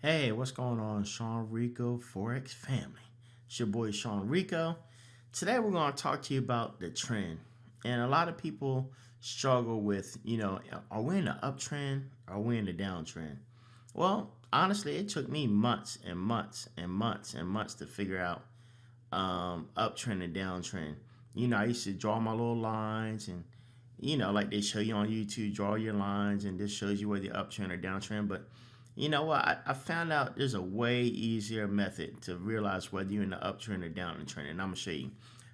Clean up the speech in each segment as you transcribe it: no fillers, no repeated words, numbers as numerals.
Hey, what's going on, Sean Rico Forex family? It's your boy Sean Rico. Today we're going to talk to you about the trend. And a lot of people struggle with, are we in the uptrend? Or are we in the downtrend? Well, honestly, it took me months and months and months and months to figure out uptrend and downtrend. I used to draw my little lines and, like they show you on YouTube, draw your lines and this shows you where the uptrend or downtrend. But you know what? I found out there's a way easier method to realize whether you're in the uptrend or downtrend, and I'm gonna show you.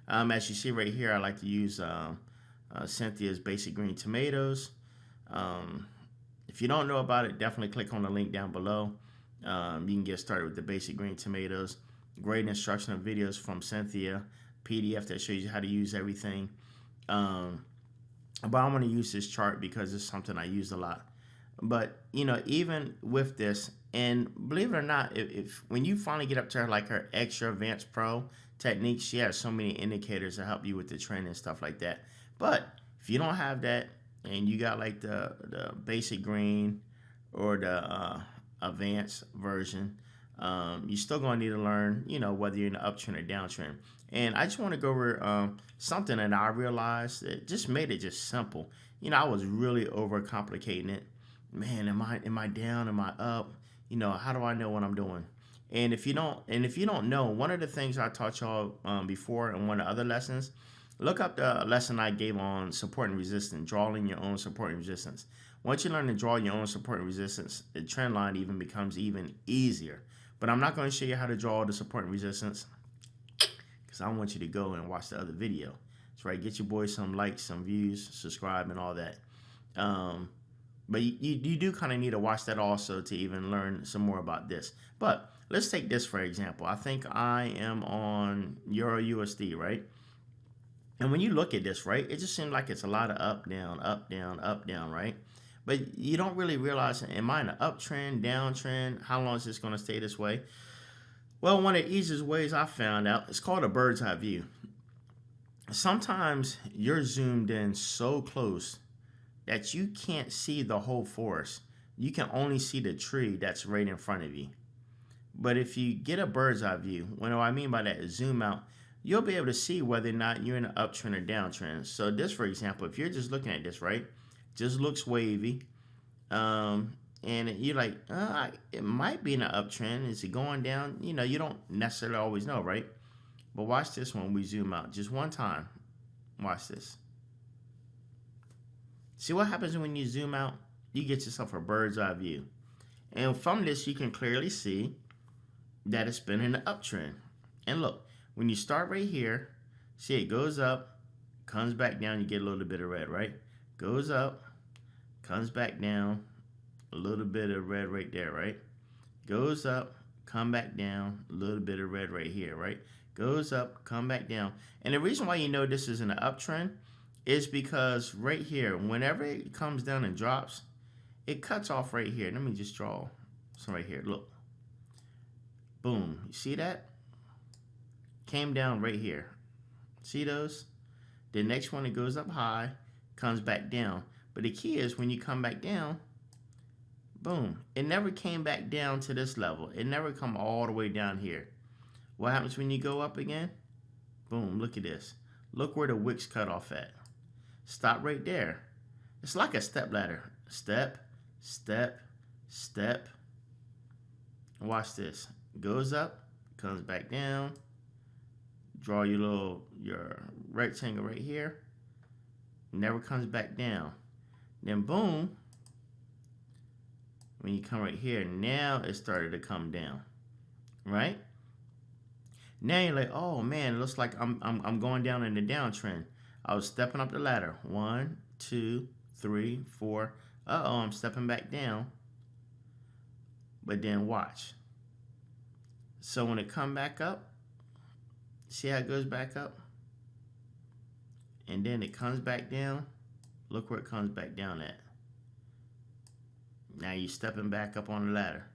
As you see right here, I like to use Cynthia's Basic Green Tomatoes. Um, if you don't know about it, definitely click on the link down below. You can get started with the Basic Green Tomatoes. Great instructional videos from Cynthia, PDF that shows you how to use everything. But I'm going to use this chart because it's something I use a lot. But even with this, and believe it or not, if when you finally get up to her, like her extra advanced pro technique, she has so many indicators to help you with the trend and stuff like that. But if you don't have that and you got like the basic green or the advanced version, you're still going to need to learn, whether you're in the uptrend or downtrend. And I just want to go over something that I realized that just made it just simple. I was really overcomplicating it. Man, am I down? Am I up? How do I know what I'm doing? And if you don't know, one of the things I taught y'all before in one of the other lessons, look up the lesson I gave on support and resistance, drawing your own support and resistance. Once you learn to draw your own support and resistance, the trend line even becomes even easier. But I'm not going to show you how to draw the support and resistance because I want you to go and watch the other video. That's right. Get your boy some likes, some views, subscribe, and all that. But you do kind of need to watch that also to even learn some more about this. But let's take this for example. I think I am on Euro USD, right? And when you look at this, right, it just seems like it's a lot of up, down, up, down, up, down, right? But you don't really realize, am I in an uptrend, downtrend? How long is this going to stay this way? Well, one of the easiest ways I found out, it's called a bird's eye view. Sometimes you're zoomed in so close that you can't see the whole forest. You can only see the tree that's right in front of you. But if you get a bird's eye view, what I mean by that is zoom out, you'll be able to see whether or not you're in an uptrend or downtrend. So this, for example, if you're just looking at this, right, just looks wavy, and you're like, it might be in an uptrend. Is it going down? You don't necessarily always know, right? But watch this when we zoom out. Just one time. Watch this. See what happens when you zoom out? You get yourself a bird's eye view. And from this, you can clearly see that it's been in an uptrend. And look, when you start right here, see it goes up, comes back down, you get a little bit of red, right? Goes up, comes back down, a little bit of red right there, right? Goes up, come back down, a little bit of red right here, right? Goes up, come back down. And the reason why you know this is an uptrend is because right here, whenever it comes down and drops, it cuts off right here. Let me just draw some right here. Look. Boom. You see that? Came down right here. See those? The next one, it goes up high, comes back down. But the key is when you come back down, boom. It never came back down to this level. It never come all the way down here. What happens when you go up again? Boom. Look at this. Look where the wicks cut off at. Stop right there. It's like a step ladder. Step, step, step. Watch this. Goes up, comes back down. Draw your rectangle right here. Never comes back down. Then boom. When you come right here, now it started to come down. Right? Now you're like, oh man, it looks like I'm going down in the downtrend. I was stepping up the ladder. 1, 2, 3, 4. Uh-oh, I'm stepping back down. But then watch. So when it come back up, see how it goes back up? And then it comes back down. Look where it comes back down at. Now you're stepping back up on the ladder.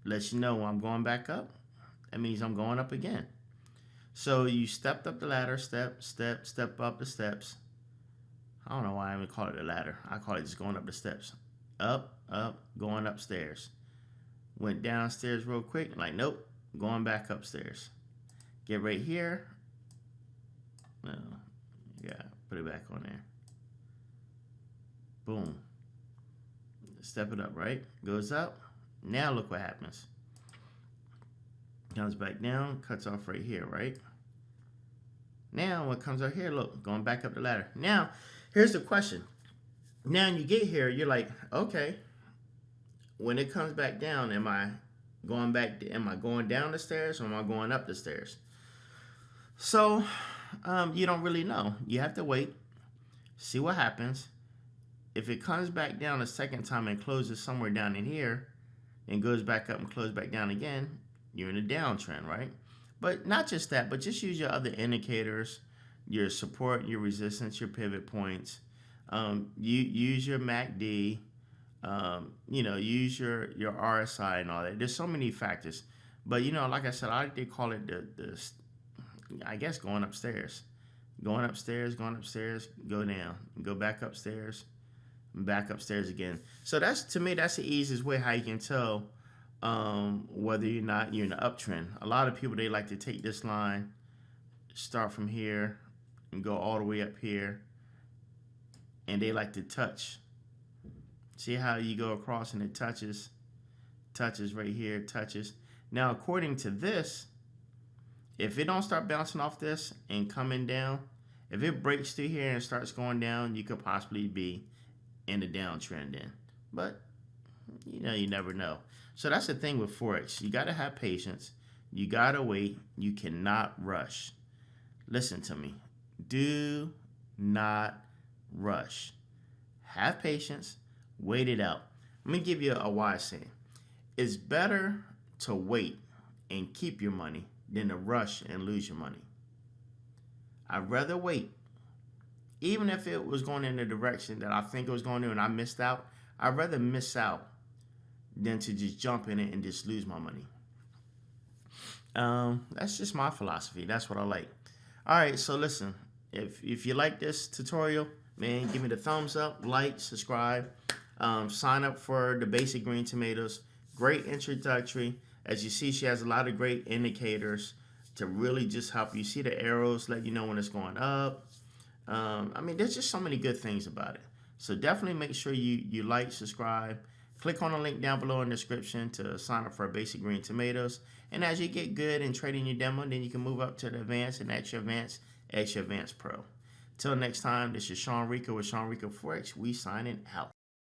Lets you know when I'm going back up, that means I'm going up again. So you stepped up the ladder, step, step, step up the steps. I don't know why I even call it a ladder. I call it just going up the steps. Up, up, going upstairs. Went downstairs real quick. Like, nope, going back upstairs. Get right here. No, yeah, put it back on there. Boom. Step it up, right? Goes up. Now look what happens. Comes back down, cuts off right here, right? Now what comes out here, look, going back up the ladder. Now, here's the question. Now you get here, you're like, okay, when it comes back down, am I going down the stairs or am I going up the stairs? So you don't really know. You have to wait, see what happens. If it comes back down a second time and closes somewhere down in here and goes back up and closes back down again, you're in a downtrend, right? But not just that, but just use your other indicators, your support, your resistance, your pivot points. You use your MACD, use your RSI and all that. There's so many factors. But, like I said, I like to call it I guess going upstairs. Going upstairs, go down, go back upstairs, back upstairs again. So to me, that's the easiest way how you can tell whether you're in an uptrend. A lot of people, they like to take this line, start from here and go all the way up here, and they like to touch. See how you go across and it touches right here, touches. Now, according to this, if it don't start bouncing off this and coming down, if it breaks through here and starts going down, you could possibly be in a downtrend then. But, you never know. So that's the thing with Forex. You got to have patience. You got to wait. You cannot rush. Listen to me. Do not rush. Have patience. Wait it out. Let me give you a wise saying. It's better to wait and keep your money than to rush and lose your money. I'd rather wait. Even if it was going in the direction that I think it was going to and I missed out, I'd rather miss out than to just jump in it and just lose my money. That's just my philosophy. That's what I like. All right, so listen, if you like this tutorial, man, give me the thumbs up, like, subscribe, sign up for the basic green tomatoes. Great introductory. As you see, she has a lot of great indicators to really just help you see the arrows, let you know when it's going up. There's just so many good things about it. So definitely make sure you like, subscribe. Click on the link down below in the description to sign up for basic green tomatoes. And as you get good in trading your demo, then you can move up to the advanced and extra advanced pro. Till next time, this is Sean Rico with Sean Rico Forex. We signing out.